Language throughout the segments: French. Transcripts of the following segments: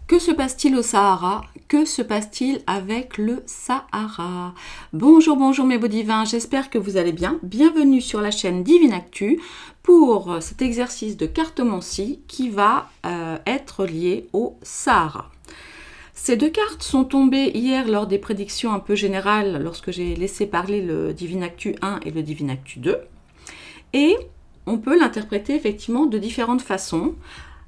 Que se passe-t-il au Sahara? Que se passe-t-il avec le Sahara? Bonjour, bonjour mes beaux divins, j'espère que vous allez bien. Bienvenue sur la chaîne Divine Actu pour cet exercice de cartomancie qui va être lié au Sahara. Ces deux cartes sont tombées hier lors des prédictions un peu générales lorsque j'ai laissé parler le Divine Actu 1 et le Divine Actu 2. Et on peut l'interpréter effectivement de différentes façons,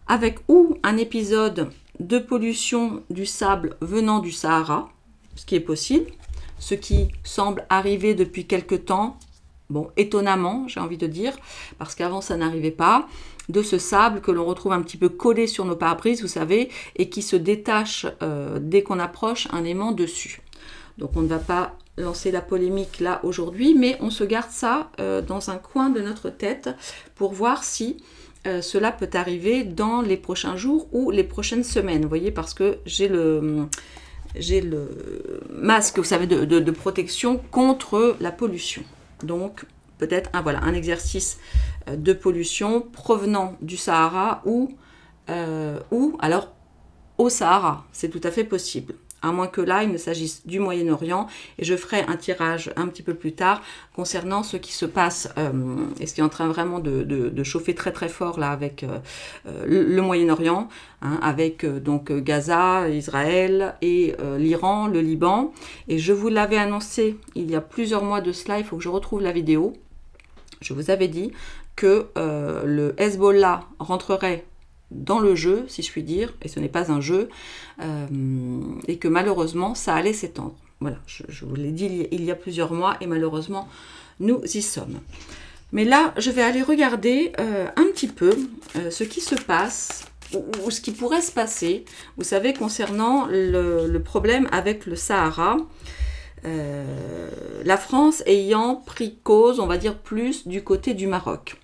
avec ou un épisode de pollution du sable venant du Sahara, ce qui est possible, ce qui semble arriver depuis quelque temps, bon, étonnamment, j'ai envie de dire, parce qu'avant ça n'arrivait pas, de ce sable que l'on retrouve un petit peu collé sur nos pare-brises, vous savez, et qui se détache dès qu'on approche un aimant dessus. Donc on ne va pas lancer la polémique là aujourd'hui, mais on se garde ça dans un coin de notre tête pour voir si cela peut arriver dans les prochains jours ou les prochaines semaines. Vous voyez, parce que j'ai le masque, vous savez, de protection contre la pollution. Donc peut-être un exercice de pollution provenant du Sahara ou alors au Sahara. C'est tout à fait possible. À moins que là, il ne s'agisse du Moyen-Orient. Et je ferai un tirage un petit peu plus tard concernant ce qui se passe et ce qui est en train vraiment de chauffer très très fort là avec le Moyen-Orient, avec donc Gaza, Israël et l'Iran, le Liban. Et je vous l'avais annoncé il y a plusieurs mois de cela, il faut que je retrouve la vidéo. Je vous avais dit que le Hezbollah rentrerait dans le jeu, si je puis dire, et ce n'est pas un jeu, et que malheureusement, ça allait s'étendre. Voilà, je vous l'ai dit il y a plusieurs mois, et malheureusement, nous y sommes. Mais là, je vais aller regarder un petit peu ce qui se passe, ou ce qui pourrait se passer, vous savez, concernant le problème avec le Sahara. La France ayant pris cause, on va dire plus, du côté du Maroc.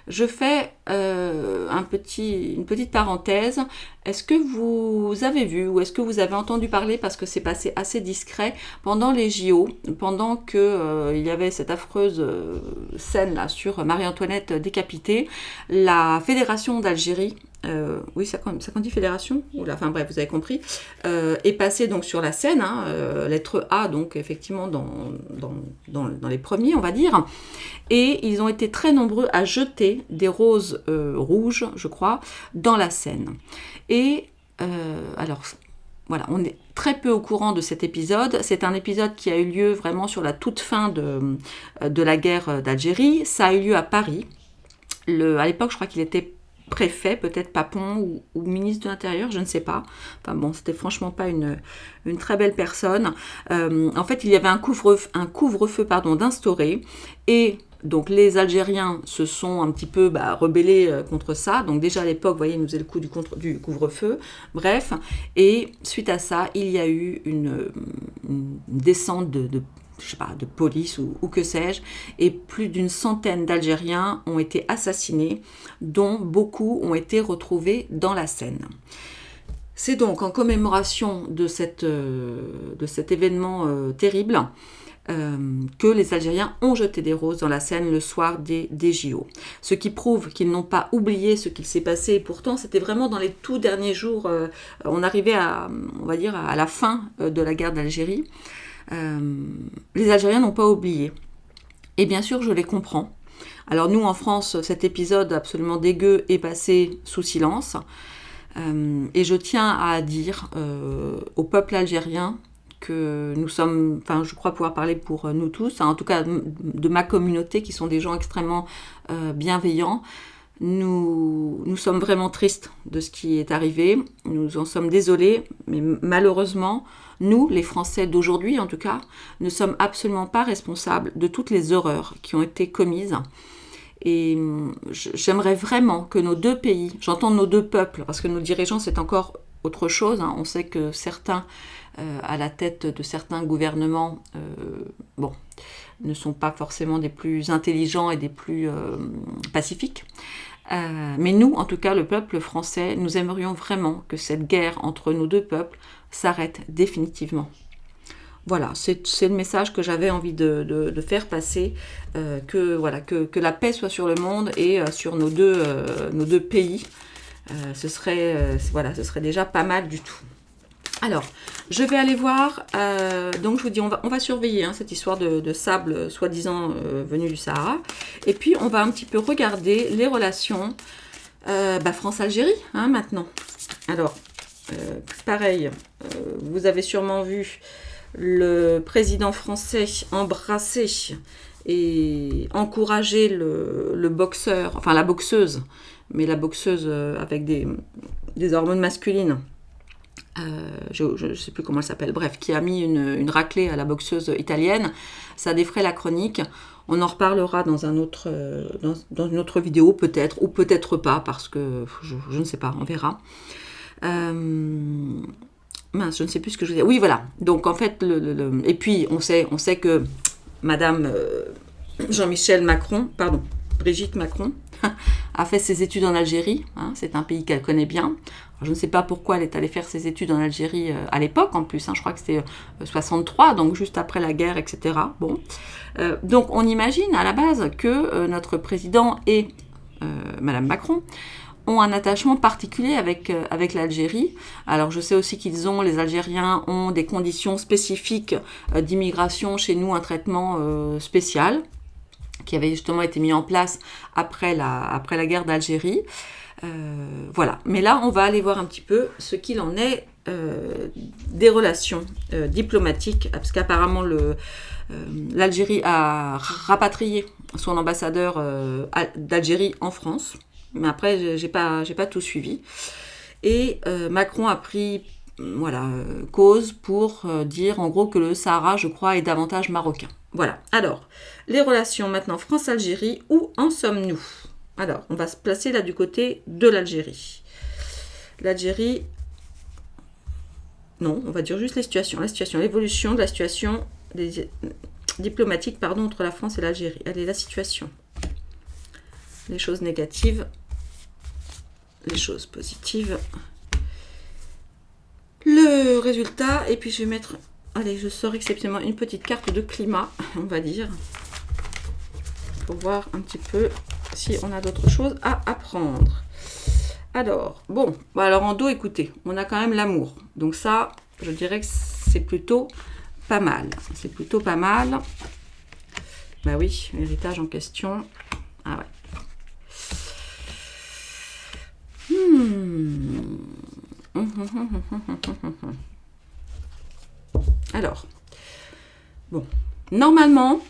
Je fais une petite parenthèse. Est-ce que vous avez vu ou est-ce que vous avez entendu parler, parce que c'est passé assez discret, pendant les JO, pendant qu'il y avait cette affreuse scène là sur Marie-Antoinette décapitée, la Fédération d'Algérie, oui, ça quand dit fédération, enfin bref, vous avez compris, est passée donc sur la scène, lettre A, donc effectivement dans les premiers, on va dire, et ils ont été très nombreux à jeter des roses rouges, je crois, dans la Seine. Et alors, voilà, on est très peu au courant de cet épisode. C'est un épisode qui a eu lieu vraiment sur la toute fin de la guerre d'Algérie. Ça a eu lieu à Paris. À l'époque, je crois qu'il était préfet, peut-être Papon ou ministre de l'Intérieur, je ne sais pas. Enfin bon, c'était franchement pas une très belle personne. En fait, il y avait un couvre-feu d'instaurer, et donc les Algériens se sont un petit peu rebellés contre ça. Donc déjà à l'époque, vous voyez, ils nous faisaient le coup du couvre-feu. Bref, et suite à ça, il y a eu une descente de police ou que sais-je, et plus d'une centaine d'Algériens ont été assassinés, dont beaucoup ont été retrouvés dans la Seine. C'est donc en commémoration de cet événement terrible que les Algériens ont jeté des roses dans la Seine le soir des JO. Ce qui prouve qu'ils n'ont pas oublié ce qu'il s'est passé. Et pourtant, c'était vraiment dans les tout derniers jours. On arrivait à la fin de la guerre d'Algérie. Les Algériens n'ont pas oublié. Et bien sûr, je les comprends. Alors nous, en France, cet épisode absolument dégueu est passé sous silence. Et je tiens à dire au peuple algérien que nous sommes, je crois pouvoir parler pour nous tous, en tout cas de ma communauté, qui sont des gens extrêmement bienveillants. Nous sommes vraiment tristes de ce qui est arrivé. Nous en sommes désolés, mais malheureusement, nous, les Français d'aujourd'hui en tout cas, ne sommes absolument pas responsables de toutes les horreurs qui ont été commises. Et j'aimerais vraiment que nos deux pays, j'entends nos deux peuples, parce que nos dirigeants c'est encore autre chose, on sait que certains, à la tête de certains gouvernements, ne sont pas forcément des plus intelligents et des plus pacifiques. Mais nous, en tout cas, le peuple français, nous aimerions vraiment que cette guerre entre nos deux peuples s'arrête définitivement. Voilà, c'est le message que j'avais envie de faire passer, que la paix soit sur le monde et sur nos deux pays, Voilà, ce serait déjà pas mal du tout. Alors, je vais aller voir, donc je vous dis, on va surveiller cette histoire de sable soi-disant venu du Sahara. Et puis, on va un petit peu regarder les relations France-Algérie, maintenant. Alors, pareil, vous avez sûrement vu le président français embrasser et encourager le boxeur, enfin la boxeuse, mais la boxeuse avec des hormones masculines. Je ne sais plus comment elle s'appelle, bref, qui a mis une raclée à la boxeuse italienne. Ça défraie la chronique. On en reparlera dans une autre vidéo, peut-être, ou peut-être pas, parce que je ne sais pas, on verra. Mince, je ne sais plus ce que je veux dire. Oui, voilà. Donc, en fait, et puis, on sait que Madame Brigitte Macron, a fait ses études en Algérie. C'est un pays qu'elle connaît bien. Alors, je ne sais pas pourquoi elle est allée faire ses études en Algérie à l'époque, en plus. Je crois que c'était 63, donc juste après la guerre, etc. Bon. Donc, on imagine à la base que notre président et Madame Macron ont un attachement particulier avec l'Algérie. Alors, je sais aussi les Algériens ont des conditions spécifiques d'immigration chez nous, un traitement spécial qui avait justement été mis en place après la guerre d'Algérie. Voilà. Mais là, on va aller voir un petit peu ce qu'il en est des relations diplomatiques, parce qu'apparemment l'Algérie a rapatrié son ambassadeur d'Algérie en France. Mais après, j'ai pas tout suivi. Et Macron a pris cause pour dire en gros que le Sahara, je crois, est davantage marocain. Voilà. Alors, les relations maintenant France-Algérie, où en sommes-nous? Alors, on va se placer là du côté de l'Algérie. L'Algérie, non, on va dire juste l'évolution de la situation diplomatique entre la France et l'Algérie. Elle est la situation. Les choses négatives, les choses positives, le résultat, et puis je vais mettre, allez, je sors exceptionnellement une petite carte de climat, on va dire, pour voir un petit peu si on a d'autres choses à apprendre. Alors, alors en dos, écoutez, on a quand même l'amour, donc ça, je dirais que c'est plutôt pas mal. C'est plutôt pas mal. Bah oui, l'héritage en question. Ah ouais. Alors, normalement,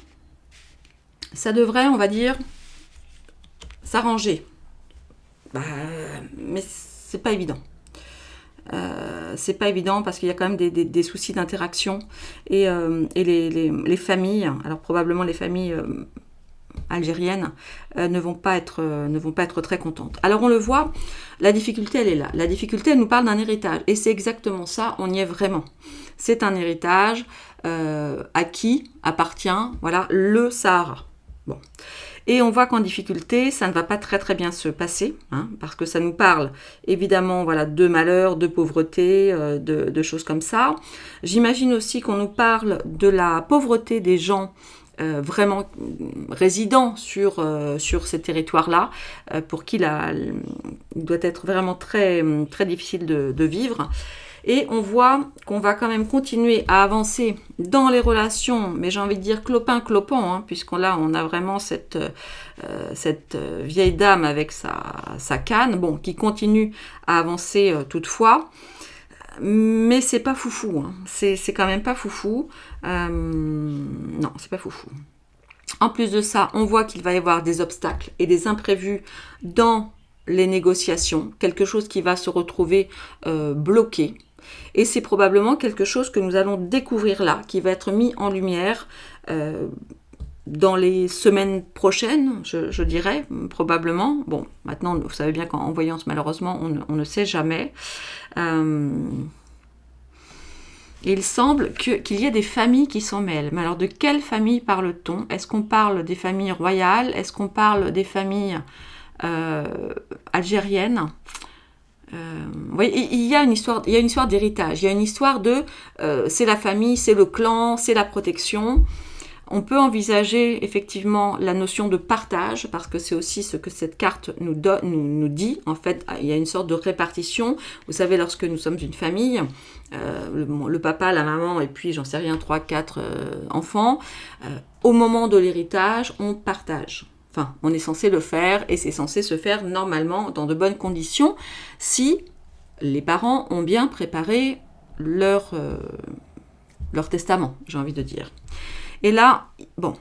ça devrait, on va dire, s'arranger. Mais c'est pas évident. C'est pas évident parce qu'il y a quand même des soucis d'interaction et les familles, alors probablement les familles algériennes ne vont pas être très contentes. Alors on le voit, la difficulté elle est là. La difficulté elle nous parle d'un héritage et c'est exactement ça, on y est vraiment. C'est un héritage à qui appartient le Sahara. Bon. Et on voit qu'en difficulté, ça ne va pas très très bien se passer, parce que ça nous parle évidemment de malheur, de pauvreté, de choses comme ça. J'imagine aussi qu'on nous parle de la pauvreté des gens vraiment résidents sur ces territoires-là, pour qui il doit être vraiment très, très difficile de vivre. Et on voit qu'on va quand même continuer à avancer dans les relations, mais j'ai envie de dire clopin-clopant, puisqu'on a vraiment cette vieille dame avec sa canne, qui continue à avancer toutefois. Mais c'est pas foufou, c'est quand même pas foufou. Non, c'est pas foufou. En plus de ça, on voit qu'il va y avoir des obstacles et des imprévus dans les négociations, quelque chose qui va se retrouver bloqué. Et c'est probablement quelque chose que nous allons découvrir là, qui va être mis en lumière dans les semaines prochaines, je dirais, probablement. Bon, maintenant, vous savez bien qu'en voyance, malheureusement, on ne sait jamais. Il semble qu'il y ait des familles qui s'en mêlent. Mais alors, de quelle famille parle-t-on? Est-ce qu'on parle des familles royales? Est-ce qu'on parle des familles algériennes? Vous voyez, il y a une histoire d'héritage. Il y a une histoire c'est la famille, c'est le clan, c'est la protection. On peut envisager effectivement la notion de partage, parce que c'est aussi ce que cette carte nous dit. En fait, il y a une sorte de répartition. Vous savez, lorsque nous sommes une famille, le papa, la maman, et puis, j'en sais rien, 3, 4 enfants, au moment de l'héritage, on partage. Enfin, on est censé le faire, et c'est censé se faire normalement dans de bonnes conditions, si les parents ont bien préparé leur testament, j'ai envie de dire. Et là, bon,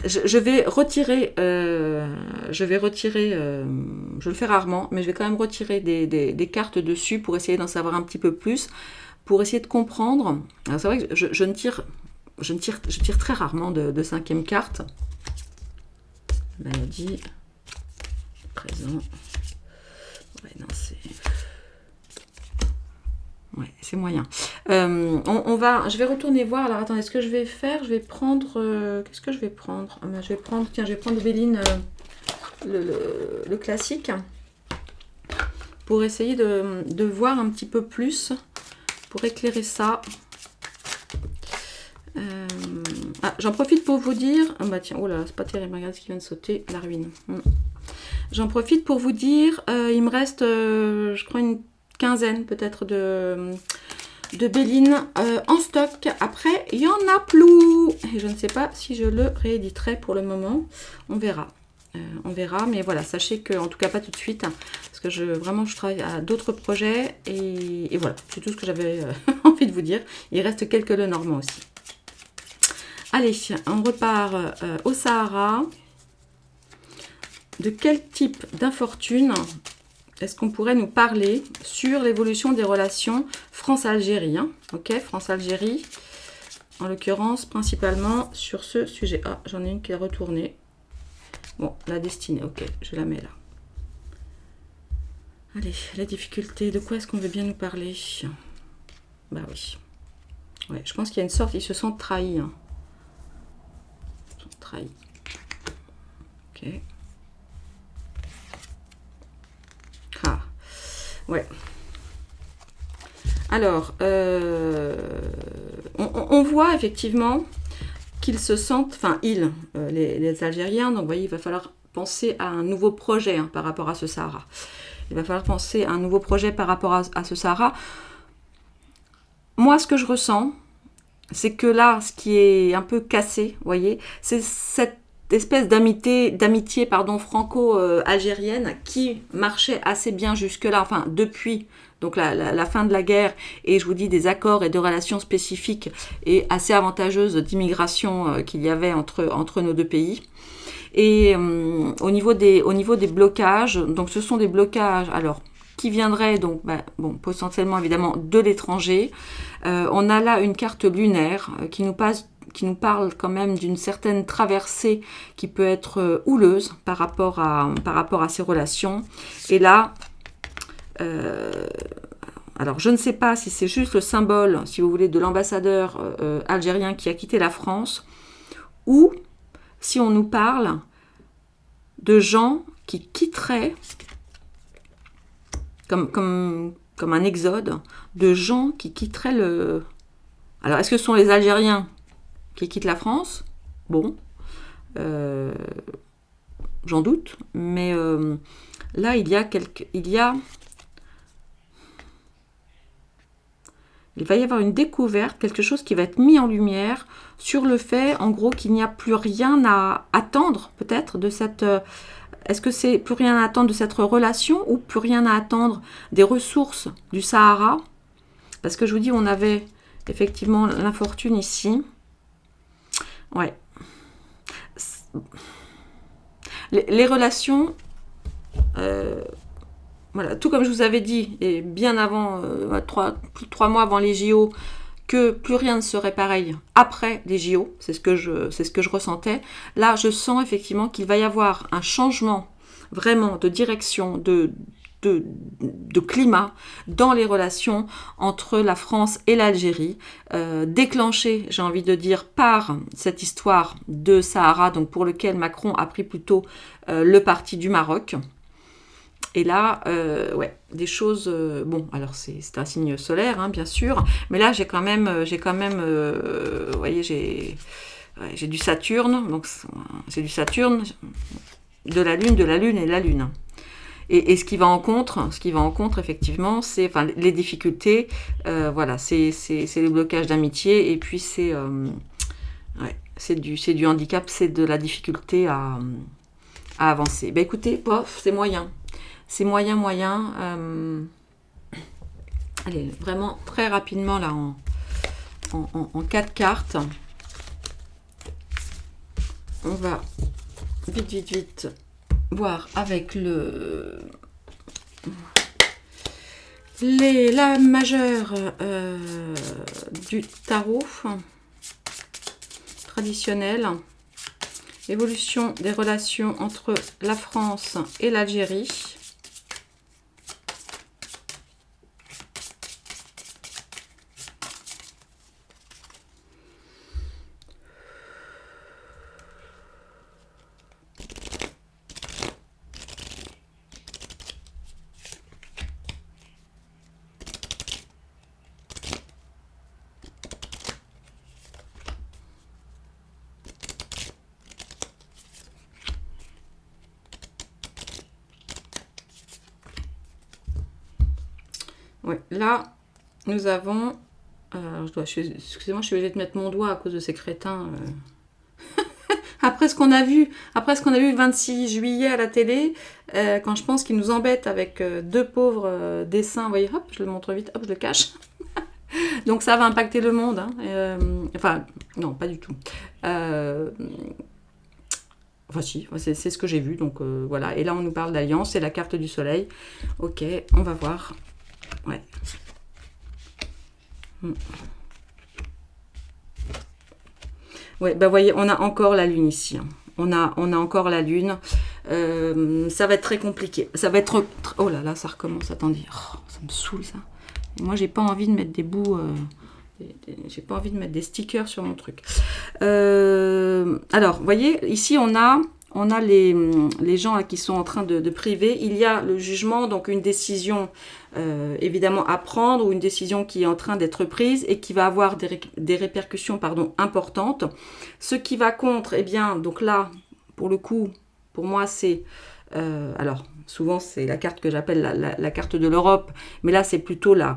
je vais retirer, je le fais rarement, mais je vais quand même retirer des cartes dessus pour essayer d'en savoir un petit peu plus, pour essayer de comprendre. Alors c'est vrai que je tire très rarement de cinquième carte. Maladie, présent. Ouais, non, c'est moyen. Je vais retourner voir. Alors, attendez, ce que je vais faire, je vais prendre... qu'est-ce que je vais prendre? Je vais prendre Béline, le classique, pour essayer de voir un petit peu plus, pour éclairer ça. J'en profite pour vous dire... Ah bah tiens, oh là, c'est pas terrible, regarde ce qui vient de sauter, la ruine. J'en profite pour vous dire, il me reste, je crois, une quinzaine peut-être de Béline en stock. Après, il n'y en a plus. Et je ne sais pas si je le rééditerai pour le moment. On verra. Mais voilà, sachez que, en tout cas pas tout de suite, hein, parce que je travaille à d'autres projets. Et voilà, c'est tout ce que j'avais envie de vous dire. Il reste quelques Lenormand aussi. Allez, on repart au Sahara. De quel type d'infortune est-ce qu'on pourrait nous parler sur l'évolution des relations France-Algérie, hein? Ok, France-Algérie, en l'occurrence, principalement sur ce sujet. Ah, j'en ai une qui est retournée. Bon, la destinée, ok, je la mets là. Allez, la difficulté, de quoi est-ce qu'on veut bien nous parler? Bah oui. Ouais, je pense qu'il y a une sorte, ils se sentent trahis. Hein. Ils se sentent trahis. Ok. Ah, ouais. Alors, on voit effectivement qu'ils se sentent, enfin les Algériens, donc vous voyez, il va falloir penser à un nouveau projet par rapport à ce Sahara. Il va falloir penser à un nouveau projet par rapport à ce Sahara. Moi, ce que je ressens, c'est que là, ce qui est un peu cassé, vous voyez, c'est cette espèce d'amitié franco-algérienne qui marchait assez bien jusque-là, enfin depuis donc la fin de la guerre, et je vous dis des accords et de relations spécifiques et assez avantageuses d'immigration qu'il y avait entre nos deux pays. Et au niveau des blocages, donc ce sont des blocages alors qui viendraient donc potentiellement évidemment de l'étranger. On a là une carte lunaire qui nous parle quand même d'une certaine traversée qui peut être houleuse par rapport à ces relations. Et là, alors je ne sais pas si c'est juste le symbole, si vous voulez, de l'ambassadeur algérien qui a quitté la France, ou si on nous parle de gens qui quitteraient, comme un exode, de gens qui quitteraient le... Alors, est-ce que ce sont les Algériens qui quittent la France? Bon, j'en doute, mais là, il va y avoir une découverte, quelque chose qui va être mis en lumière sur le fait, en gros, qu'il n'y a plus rien à attendre, peut-être, de cette... Est-ce que c'est plus rien à attendre de cette relation ou plus rien à attendre des ressources du Sahara? Parce que je vous dis, on avait effectivement l'infortune ici. Ouais. Les relations... voilà, tout comme je vous avais dit, et bien avant, plus de 3 mois avant les JO, que plus rien ne serait pareil après les JO, c'est ce que je ressentais. Là, je sens effectivement qu'il va y avoir un changement vraiment de direction, de climat dans les relations entre la France et l'Algérie, déclenché, j'ai envie de dire, par cette histoire de Sahara, donc pour lequel Macron a pris plutôt le parti du Maroc. Et là, ouais, des choses... bon, alors c'est un signe solaire, hein, bien sûr, mais là, j'ai quand même vous voyez, j'ai du Saturne, donc c'est du Saturne, de la Lune et de la Lune. Et ce qui va en contre, effectivement, c'est enfin, les difficultés, voilà, c'est le blocage d'amitié, et puis ouais, c'est du handicap, c'est de la difficulté à avancer. Ben écoutez, pof, c'est moyen. C'est moyen. Allez, vraiment très rapidement, là, en 4 cartes. On va vite voir avec la majeure du tarot traditionnel. Évolution des relations entre la France et l'Algérie. Ouais, là, nous avons... excusez-moi, je suis obligée de mettre mon doigt à cause de ces crétins. Après ce qu'on a vu le 26 juillet à la télé, quand je pense qu'ils nous embêtent avec deux pauvres dessins, vous voyez, hop, je le montre vite, hop, je le cache. Donc ça va impacter le monde. Hein, enfin, non, pas du tout. Enfin si, c'est ce que j'ai vu, donc voilà. Et là, on nous parle d'alliance, c'est la carte du soleil. Ok, on va voir. Ouais. Ouais, bah voyez, on a encore la lune ici. Hein. On a encore la lune. Ça va être très compliqué. Ça va être... Oh là là, ça recommence. Attendez. Oh, ça me saoule, ça. Et moi, j'ai pas envie de mettre des bouts... j'ai pas envie de mettre des stickers sur mon truc. Alors, vous voyez, ici, on a les gens là, qui sont en train de priver. Il y a le jugement, donc une décision évidemment à prendre ou une décision qui est en train d'être prise et qui va avoir des répercussions importantes. Ce qui va contre, eh bien, donc là, pour le coup, pour moi, c'est... alors, souvent, c'est la carte que j'appelle la carte de l'Europe, mais là, c'est plutôt la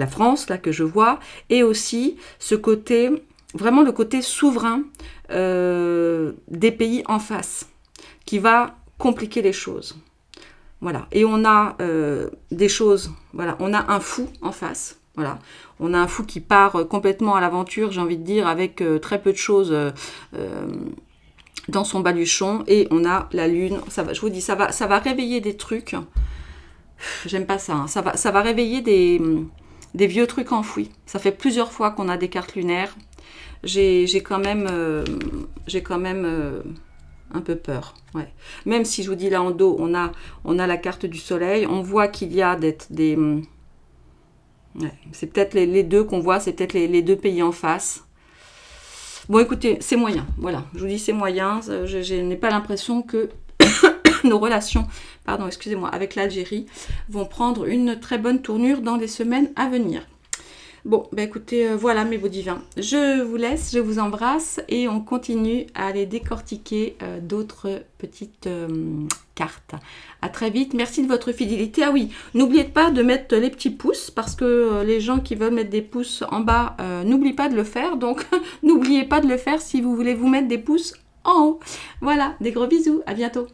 France, là, que je vois, et aussi ce côté... Vraiment le côté souverain des pays en face, qui va compliquer les choses. Voilà. Et on a des choses, voilà, on a un fou en face. Voilà. On a un fou qui part complètement à l'aventure, j'ai envie de dire, avec très peu de choses dans son baluchon. Et on a la lune. Ça va, je vous dis, ça va réveiller des trucs. J'aime pas ça. Hein. Ça va réveiller des vieux trucs enfouis. Ça fait plusieurs fois qu'on a des cartes lunaires. J'ai quand même un peu peur. Ouais. Même si je vous dis là en dos, on a la carte du soleil, on voit qu'il y a des ouais, c'est peut-être les deux qu'on voit, c'est peut-être les deux pays en face. Bon écoutez, c'est moyen, voilà, je vous dis c'est moyen, je n'ai pas l'impression que nos relations, pardon, excusez-moi, avec l'Algérie vont prendre une très bonne tournure dans les semaines à venir. Bon, bah écoutez, voilà mes beaux divins. Je vous laisse, je vous embrasse et on continue à aller décortiquer d'autres petites cartes. À très vite, merci de votre fidélité. Ah oui, n'oubliez pas de mettre les petits pouces parce que les gens qui veulent mettre des pouces en bas, n'oubliez pas de le faire. Donc, n'oubliez pas de le faire si vous voulez vous mettre des pouces en haut. Voilà, des gros bisous, à bientôt.